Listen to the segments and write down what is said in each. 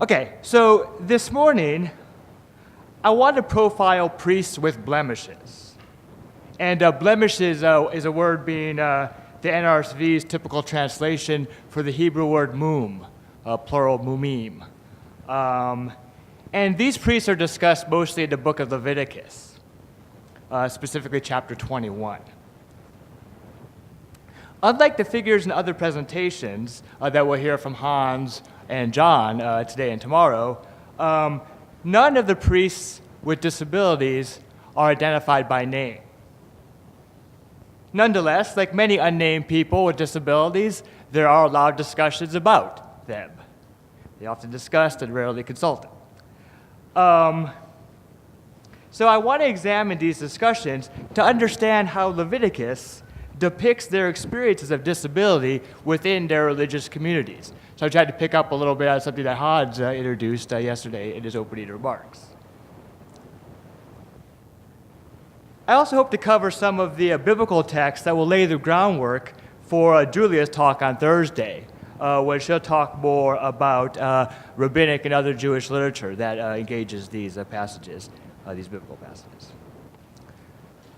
Okay, so this morning, I want to profile priests with blemishes. And blemishes is a word being the NRSV's typical translation for the Hebrew word mum, plural mumim. And these priests are discussed mostly in the book of Leviticus, specifically chapter 21. Unlike the figures in other presentations that we'll hear from Hans and John today and tomorrow, none of the priests with disabilities are identified by name. Nonetheless, like many unnamed people with disabilities, there are loud discussions about them. They're often discussed and rarely consulted. So I want to examine these discussions to understand how Leviticus depicts their experiences of disability within their religious communities. So I tried to pick up a little bit on something that Hans introduced yesterday in his opening remarks. I also hope to cover some of the biblical texts that will lay the groundwork for Julia's talk on Thursday, when she'll talk more about rabbinic and other Jewish literature that engages these passages, these biblical passages.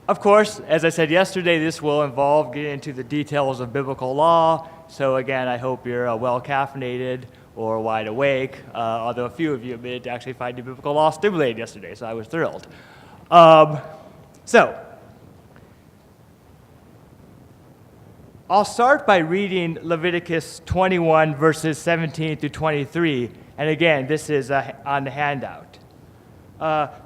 Of course, as I said yesterday, this will involve getting into the details of biblical law. So again, I hope you're well caffeinated or wide awake, although a few of you admitted to actually finding biblical law stimulating yesterday, so I was thrilled. So, I'll start by reading Leviticus 21, verses 17 through 23. And again, this is on the handout.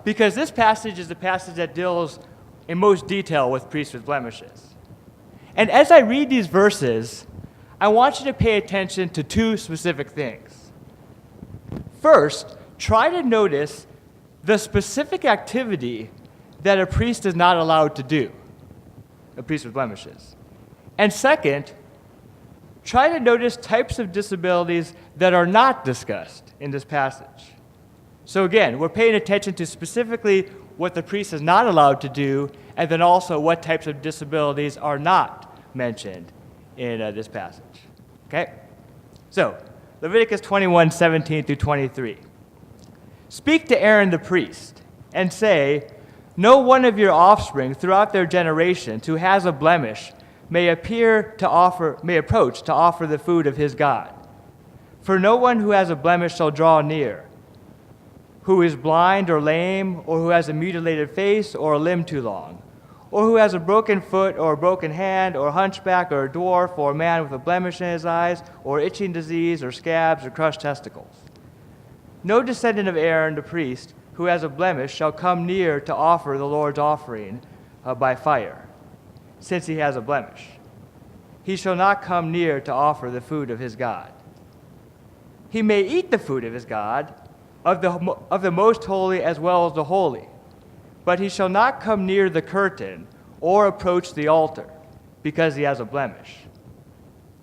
Because this passage is the passage that deals in most detail with priests with blemishes. And as I read these verses, I want you to pay attention to two specific things. First, try to notice the specific activity that a priest is not allowed to do, a priest with blemishes. And second, try to notice types of disabilities that are not discussed in this passage. So again, we're paying attention to specifically what the priest is not allowed to do, and then also what types of disabilities are not mentioned in this passage. Okay? So, Leviticus 21, 17 through 23. Speak to Aaron the priest, and say, no one of your offspring throughout their generations who has a blemish may approach to offer the food of his God. For no one who has a blemish shall draw near, who is blind or lame, or who has a mutilated face or a limb too long, or who has a broken foot or a broken hand, or a hunchback or a dwarf, or a man with a blemish in his eyes, or itching disease, or scabs, or crushed testicles. No descendant of Aaron the priest who has a blemish shall come near to offer the Lord's offering by fire, since he has a blemish. He shall not come near to offer the food of his God. He may eat the food of his God, of the most holy as well as the holy, but he shall not come near the curtain or approach the altar, because he has a blemish,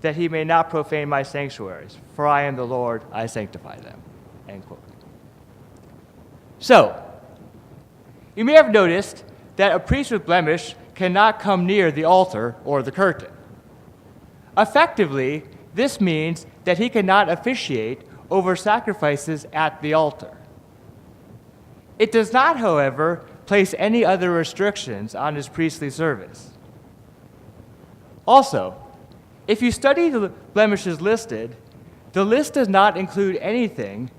that he may not profane my sanctuaries, for I am the Lord, I sanctify them. End quote. So, you may have noticed that a priest with blemish cannot come near the altar or the curtain. Effectively, this means that he cannot officiate over sacrifices at the altar. It does not, however, place any other restrictions on his priestly service. Also, if you study the blemishes listed, the list does not include anything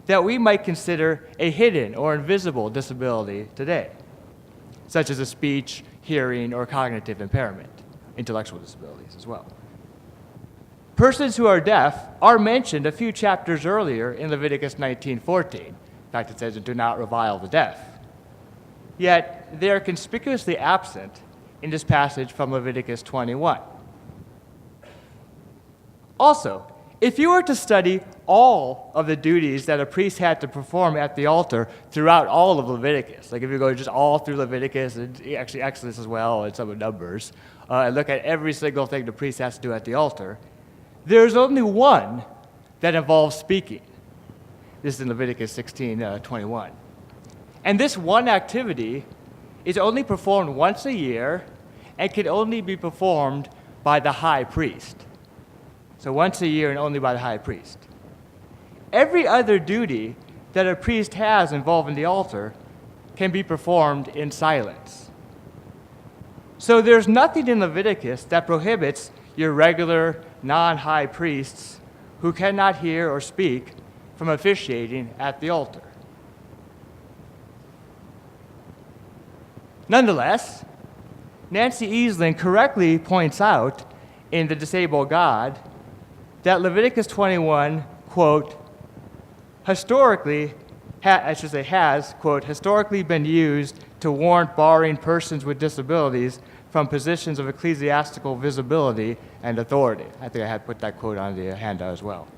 that we might consider a hidden or invisible disability today, such as a speech, hearing, or cognitive impairment, intellectual disabilities as well. Persons who are deaf are mentioned a few chapters earlier in Leviticus 19:14. In fact, it says, do not revile the deaf. Yet, they are conspicuously absent in this passage from Leviticus 21. Also, if you were to study all of the duties that a priest had to perform at the altar throughout all of Leviticus, like if you go just all through Leviticus, and actually Exodus as well, and some of Numbers, and look at every single thing the priest has to do at the altar, there's only one that involves speaking. This is in Leviticus 16:21. And this one activity is only performed once a year and can only be performed by the high priest. So once a year and only by the high priest. every other duty that a priest has involving the altar can be performed in silence. So there's nothing in Leviticus that prohibits your regular non-high priests who cannot hear or speak from officiating at the altar. Nonetheless, Nancy Easland correctly points out in The Disabled God that Leviticus 21, quote, has, quote, historically been used to warrant barring persons with disabilities from positions of ecclesiastical visibility and authority. I think I had put that quote on the handout as well.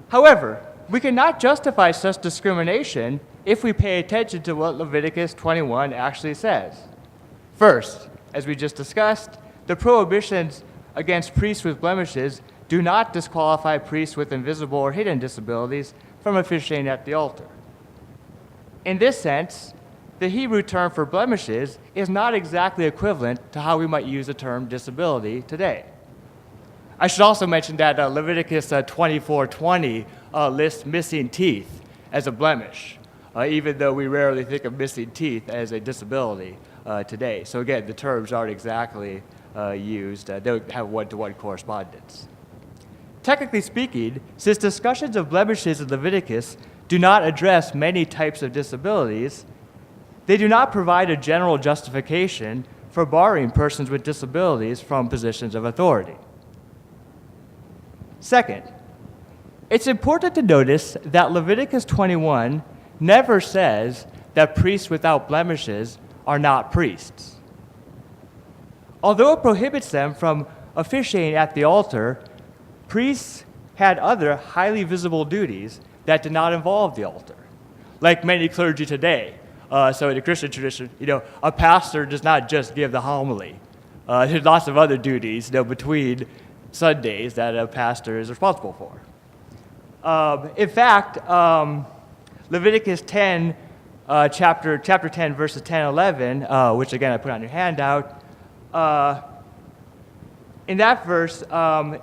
However, we cannot justify such discrimination if we pay attention to what Leviticus 21 actually says. First, as we just discussed, the prohibitions against priests with blemishes do not disqualify priests with invisible or hidden disabilities from officiating at the altar. In this sense, the Hebrew term for blemishes is not exactly equivalent to how we might use the term disability today. I should also mention that Leviticus 24:20 lists missing teeth as a blemish, even though we rarely think of missing teeth as a disability today. So again, the terms aren't exactly used. They don't have one-to-one correspondence. Technically speaking, since discussions of blemishes in Leviticus do not address many types of disabilities, they do not provide a general justification for barring persons with disabilities from positions of authority. Second, it's important to notice that Leviticus 21 never says that priests without blemishes are not priests. Although it prohibits them from officiating at the altar, priests had other highly visible duties that did not involve the altar, like many clergy today. So in the Christian tradition, a pastor does not just give the homily. There's lots of other duties, between Sundays that a pastor is responsible for. In fact, Leviticus 10, chapter 10, verses 10 and 11, which again I put on your handout, in that verse,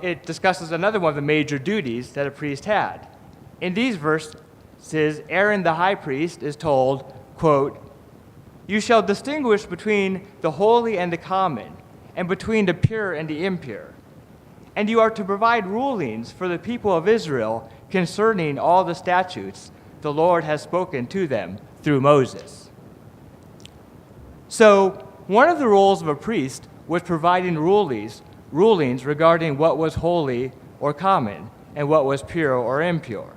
it discusses another one of the major duties that a priest had. In these verses, Aaron the high priest is told, quote, "You shall distinguish between the holy and the common, and between the pure and the impure. And you are to provide rulings for the people of Israel concerning all the statutes the Lord has spoken to them through Moses." So, one of the roles of a priest was providing rulings regarding what was holy or common and what was pure or impure.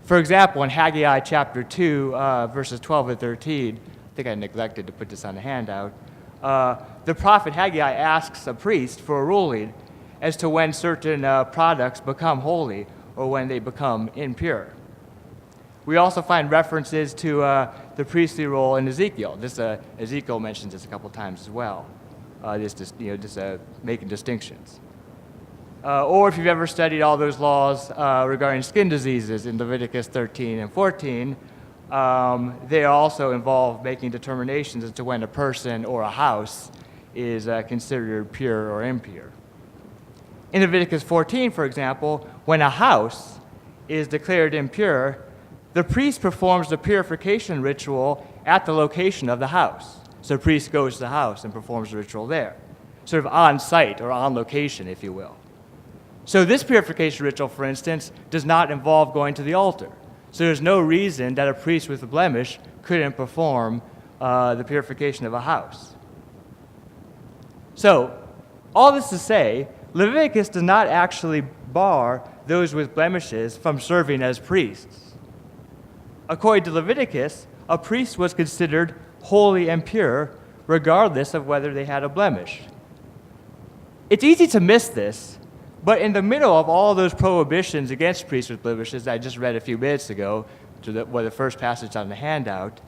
For example, in Haggai chapter 2, verses 12 and 13, I think I neglected to put this on the handout, the prophet Haggai asks a priest for a ruling as to when certain products become holy or when they become impure. We also find references to the priestly role in Ezekiel. Ezekiel mentions this a couple times as well, making distinctions. Or if you've ever studied all those laws regarding skin diseases in Leviticus 13 and 14, they also involve making determinations as to when a person or a house is considered pure or impure. In Leviticus 14, for example, when a house is declared impure, the priest performs the purification ritual at the location of the house. So the priest goes to the house and performs the ritual there, sort of on site or on location, if you will. So this purification ritual, for instance, does not involve going to the altar. So there's no reason that a priest with a blemish couldn't perform the purification of a house. So all this to say, Leviticus does not actually bar those with blemishes from serving as priests. According to Leviticus, a priest was considered holy and pure regardless of whether they had a blemish. It's easy to miss this, but in the middle of all those prohibitions against priests with blemishes that I just read a few minutes ago, the first passage on the handout,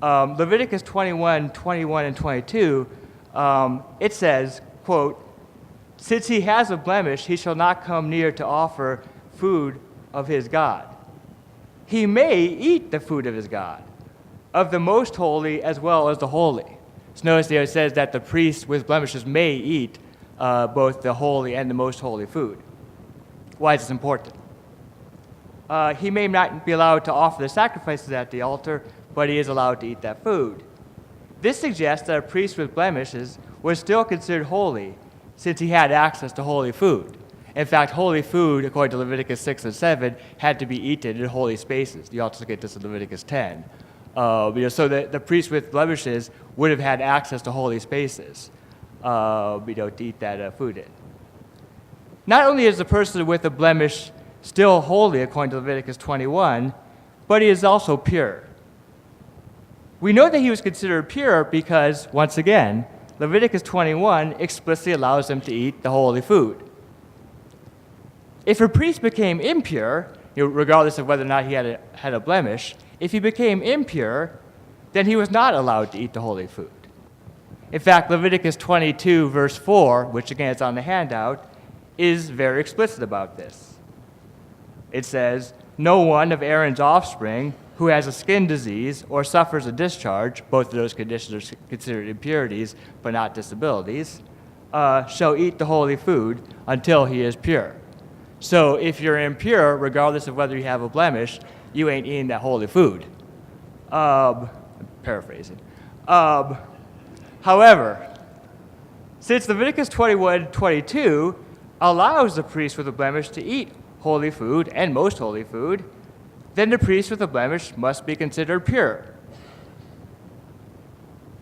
Leviticus 21, 21, and 22, it says, quote, "Since he has a blemish, he shall not come near to offer food of his God. He may eat the food of his God, of the most holy as well as the holy." So notice there it says that the priest with blemishes may eat both the holy and the most holy food. Why is this important? he may not be allowed to offer the sacrifices at the altar, but he is allowed to eat that food. This suggests that a priest with blemishes was still considered holy, since he had access to holy food. In fact, holy food, according to Leviticus 6 and 7, had to be eaten in holy spaces. You also get this in Leviticus 10. So the priest with blemishes would have had access to holy spaces to eat that food in. Not only is the person with a blemish still holy, according to Leviticus 21, but he is also pure. We know that he was considered pure because, once again, Leviticus 21 explicitly allows him to eat the holy food. If a priest became impure, regardless of whether or not he had a blemish, if he became impure, then he was not allowed to eat the holy food. In fact, Leviticus 22, verse 4, which again is on the handout, is very explicit about this. It says, "No one of Aaron's offspring who has a skin disease or suffers a discharge," both of those conditions are considered impurities but not disabilities, "shall eat the holy food until he is pure." So if you're impure, regardless of whether you have a blemish, you ain't eating that holy food. Paraphrasing. However, since Leviticus 21:22 allows the priest with a blemish to eat holy food and most holy food, then the priest with a blemish must be considered pure.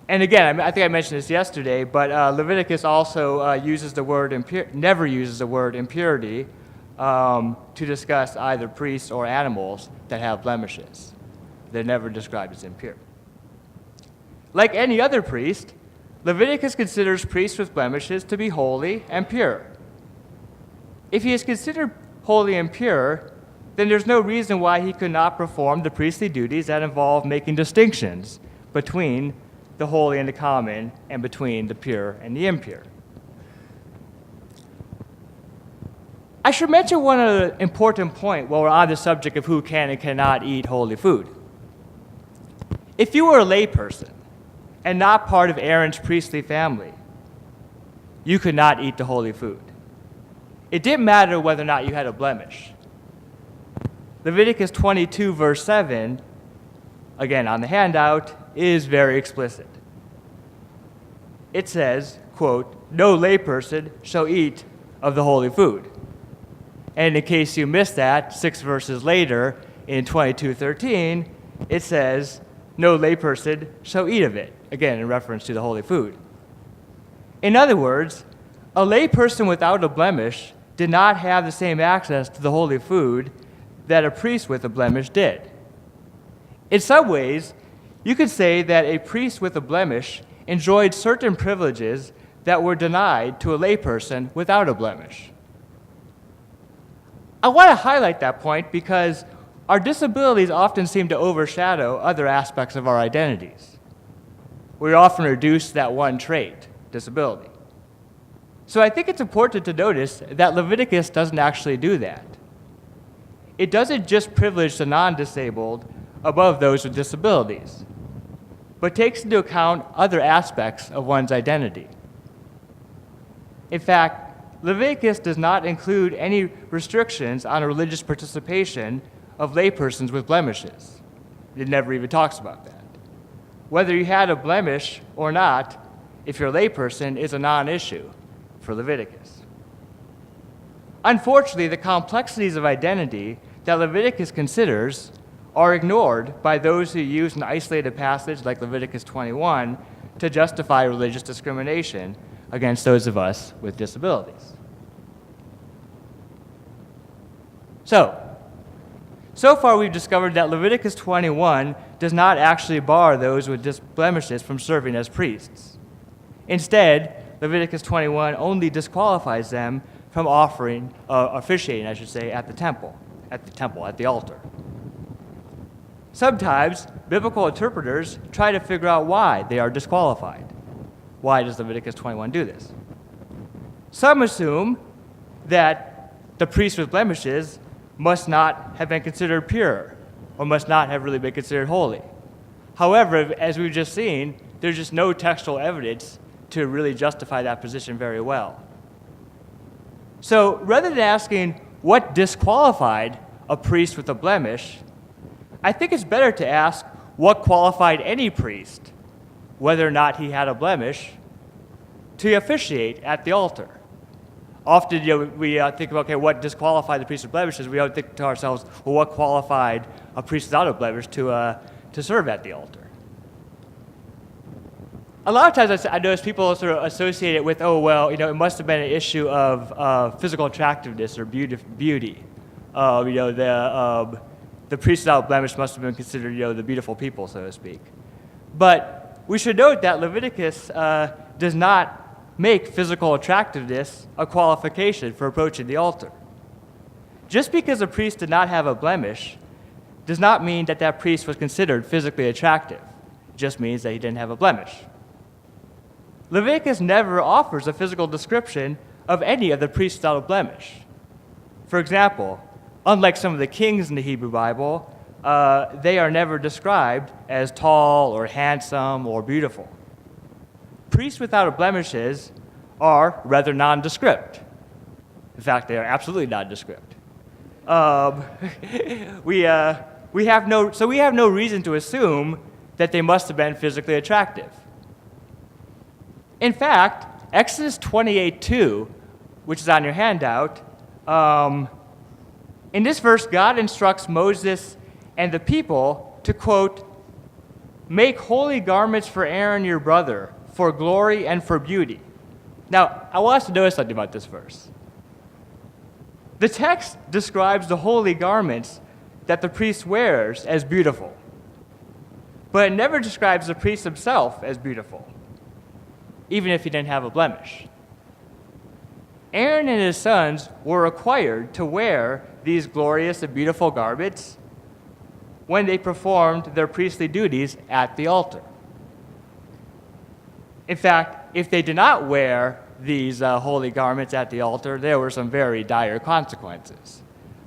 And again, I think I mentioned this yesterday, but Leviticus also never uses the word impurity to discuss either priests or animals that have blemishes. They're never described as impure. Like any other priest, Leviticus considers priests with blemishes to be holy and pure. If he is considered holy and pure, then there's no reason why he could not perform the priestly duties that involve making distinctions between the holy and the common and between the pure and the impure. I should mention one other important point while we're on the subject of who can and cannot eat holy food. If you were a layperson and not part of Aaron's priestly family, you could not eat the holy food. It didn't matter whether or not you had a blemish. Leviticus 22, verse 7, again on the handout, is very explicit. It says, quote, "No layperson shall eat of the holy food." And in case you missed that, 6 verses later, in 22:13, it says, "No layperson shall eat of it," again in reference to the holy food. In other words, a layperson without a blemish did not have the same access to the holy food that a priest with a blemish did. In some ways, you could say that a priest with a blemish enjoyed certain privileges that were denied to a layperson without a blemish. I want to highlight that point because our disabilities often seem to overshadow other aspects of our identities. We often reduce that one trait, disability. So I think it's important to notice that Leviticus doesn't actually do that. It doesn't just privilege the non-disabled above those with disabilities, but takes into account other aspects of one's identity. In fact, Leviticus does not include any restrictions on religious participation of laypersons with blemishes. It never even talks about that. Whether you had a blemish or not, if you're a layperson, is a non-issue for Leviticus. Unfortunately, the complexities of identity that Leviticus considers are ignored by those who use an isolated passage like Leviticus 21 to justify religious discrimination against those of us with disabilities. So far we've discovered that Leviticus 21 does not actually bar those with blemishes from serving as priests. Instead, Leviticus 21 only disqualifies them from officiating, at the altar. Sometimes, biblical interpreters try to figure out why they are disqualified. Why does Leviticus 21 do this? Some assume that the priest with blemishes must not have been considered pure or must not have really been considered holy. However, as we've just seen, there's just no textual evidence to really justify that position very well. So rather than asking what disqualified a priest with a blemish, I think it's better to ask what qualified any priest, whether or not he had a blemish, to officiate at the altar. Often, we think about, okay, what disqualified the priest with blemishes? We don't think to ourselves, well, what qualified a priest without a blemish to serve at the altar? A lot of times I notice people sort of associate it with, oh, well, it must have been an issue of physical attractiveness or beauty. The priest without blemish must have been considered, the beautiful people, so to speak. But we should note that Leviticus does not make physical attractiveness a qualification for approaching the altar. Just because a priest did not have a blemish does not mean that that priest was considered physically attractive. It just means that he didn't have a blemish. Leviticus never offers a physical description of any of the priests without a blemish. For example, unlike some of the kings in the Hebrew Bible, they are never described as tall or handsome or beautiful. Priests without blemishes are rather nondescript. In fact, they are absolutely nondescript. We have no reason to assume that they must have been physically attractive. In fact, Exodus 28:2, which is on your handout, in this verse, God instructs Moses and the people to, quote, "Make holy garments for Aaron your brother, for glory and for beauty." Now, I want us to notice something about this verse. The text describes the holy garments that the priest wears as beautiful, but it never describes the priest himself as beautiful, even if he didn't have a blemish. Aaron and his sons were required to wear these glorious and beautiful garments when they performed their priestly duties at the altar. In fact, if they did not wear these holy garments at the altar, there were some very dire consequences.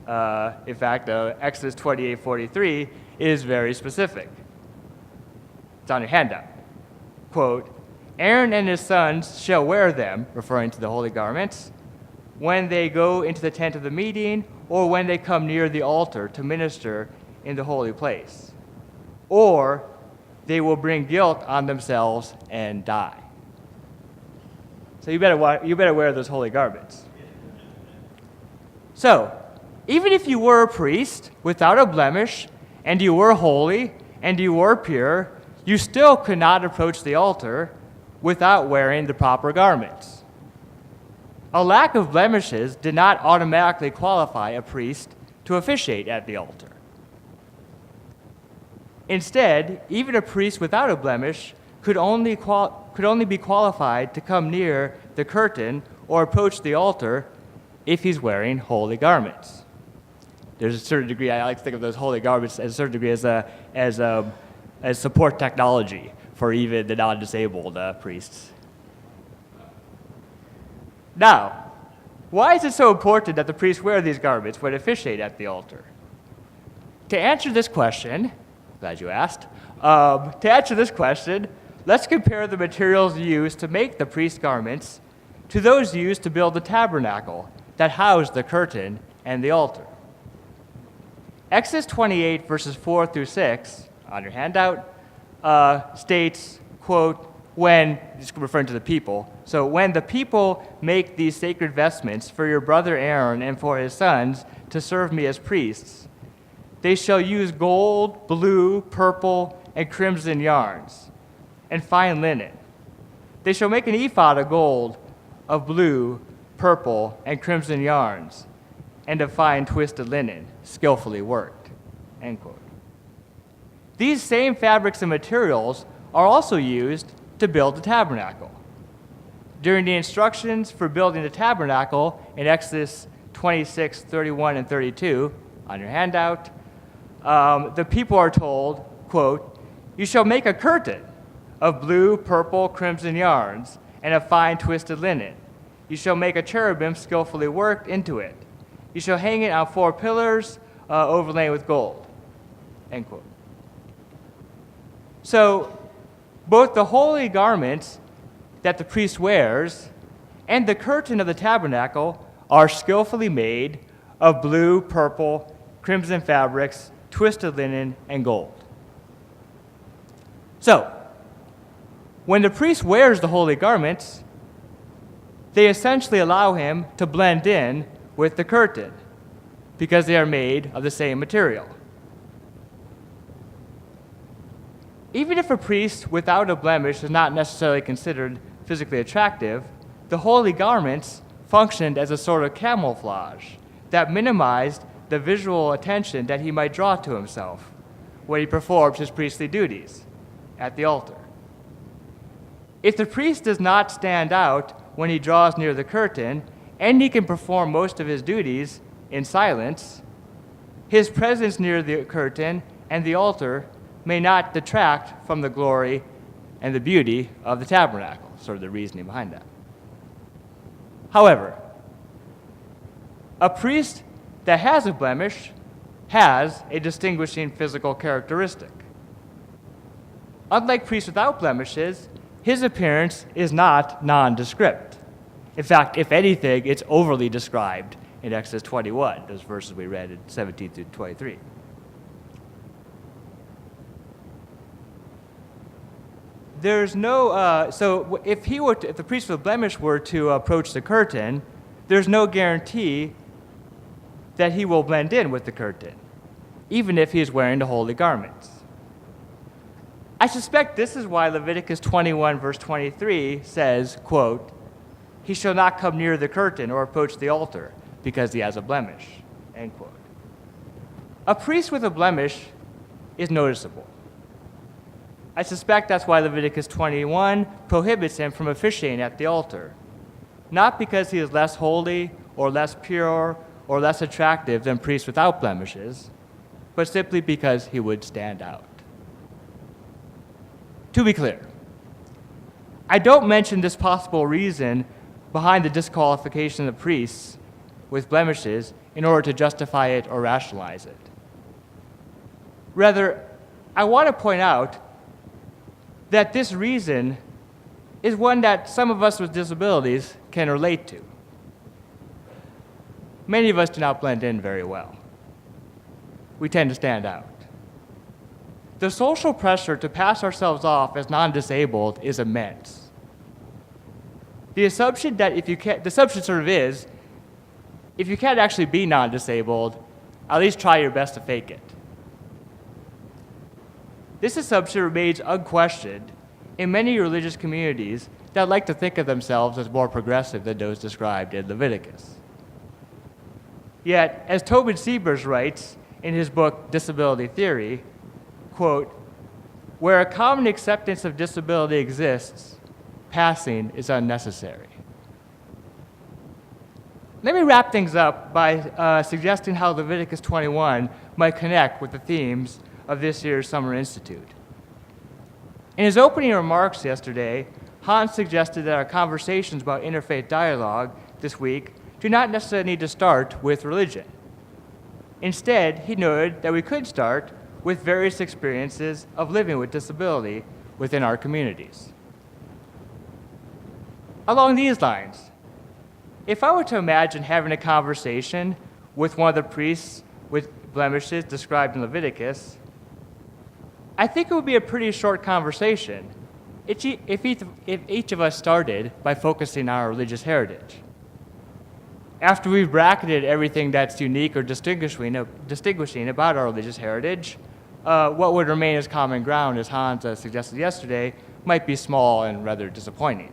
In fact, Exodus 28:43 is very specific. It's on your handout. Quote, "Aaron and his sons shall wear them," referring to the holy garments, "when they go into the tent of the meeting or when they come near the altar to minister in the holy place. Or they will bring guilt on themselves and die." So you better wear those holy garments. So, even if you were a priest without a blemish, and you were holy, and you were pure, you still could not approach the altar without wearing the proper garments. A lack of blemishes did not automatically qualify a priest to officiate at the altar. Instead, even a priest without a blemish could only be qualified to come near the curtain or approach the altar if he's wearing holy garments. There's a certain degree, I like to think of those holy garments as a certain degree as support technology for even the non-disabled priests. Now, why is it so important that the priests wear these garments when officiate at the altar? To answer this question, glad you asked, let's compare the materials used to make the priest's garments to those used to build the tabernacle that housed the curtain and the altar. Exodus 28, verses 4 through 6, on your handout, states, quote, referring to the people, "So when the people make these sacred vestments for your brother Aaron and for his sons to serve me as priests, they shall use gold, blue, purple, and crimson yarns, and fine linen. They shall make an ephod of gold, of blue, purple, and crimson yarns, and of fine twisted linen, skillfully worked." End quote. These same fabrics and materials are also used to build the tabernacle. During the instructions for building the tabernacle in Exodus 26, 31, and 32, on your handout, the people are told, quote, "You shall make a curtain of blue, purple, crimson yarns, and of fine twisted linen. You shall make a cherubim skillfully worked into it. You shall hang it on 4 pillars overlain with gold." End quote. So, both the holy garments that the priest wears and the curtain of the tabernacle are skillfully made of blue, purple, crimson fabrics, twisted linen, and gold. So, when the priest wears the holy garments, they essentially allow him to blend in with the curtain because they are made of the same material. Even if a priest without a blemish is not necessarily considered physically attractive, the holy garments functioned as a sort of camouflage that minimized the visual attention that he might draw to himself when he performs his priestly duties at the altar. If the priest does not stand out when he draws near the curtain, and he can perform most of his duties in silence, his presence near the curtain and the altar may not detract from the glory and the beauty of the tabernacle, sort of the reasoning behind that. However, a priest that has a blemish has a distinguishing physical characteristic. Unlike priests without blemishes, his appearance is not nondescript. In fact, if anything, it's overly described in Exodus 21, those verses we read in 17 through 23. There's no, so if the priest with a blemish were to approach the curtain, there's no guarantee that he will blend in with the curtain, even if he is wearing the holy garments. I suspect this is why Leviticus 21, verse 23 says, quote, "He shall not come near the curtain or approach the altar because he has a blemish," end quote. A priest with a blemish is noticeable. I suspect that's why Leviticus 21 prohibits him from officiating at the altar, not because he is less holy or less pure or less attractive than priests without blemishes, but simply because he would stand out. To be clear, I don't mention this possible reason behind the disqualification of priests with blemishes in order to justify it or rationalize it. Rather, I want to point out that this reason is one that some of us with disabilities can relate to. Many of us do not blend in very well. We tend to stand out. The social pressure to pass ourselves off as non-disabled is immense. The assumption sort of is, if you can't actually be non-disabled, at least try your best to fake it. This assumption remains unquestioned in many religious communities that like to think of themselves as more progressive than those described in Leviticus. Yet, as Tobin Siebers writes in his book Disability Theory, quote, "Where a common acceptance of disability exists, passing is unnecessary." Let me wrap things up by suggesting how Leviticus 21 might connect with the themes of this year's Summer Institute. In his opening remarks yesterday, Hans suggested that our conversations about interfaith dialogue this week do not necessarily need to start with religion. Instead, he noted that we could start with various experiences of living with disability within our communities. Along these lines, if I were to imagine having a conversation with one of the priests with blemishes described in Leviticus, I think it would be a pretty short conversation if each of us started by focusing on our religious heritage. After we've bracketed everything that's unique or distinguishing about our religious heritage, what would remain as common ground, as Hans suggested yesterday, might be small and rather disappointing.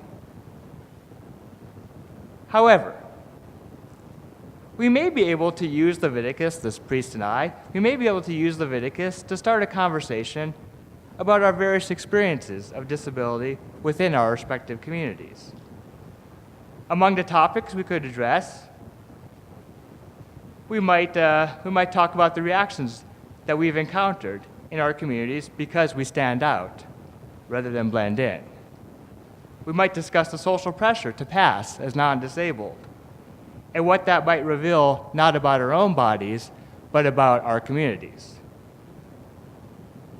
However, we may be able to use Leviticus, this priest and I, we may be able to use Leviticus to start a conversation about our various experiences of disability within our respective communities. Among the topics we could address, we might talk about the reactions that we've encountered in our communities because we stand out rather than blend in. We might discuss the social pressure to pass as non-disabled and what that might reveal not about our own bodies, but about our communities.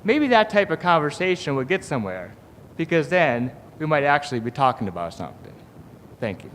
Maybe that type of conversation would get somewhere, because then we might actually be talking about something. Thank you.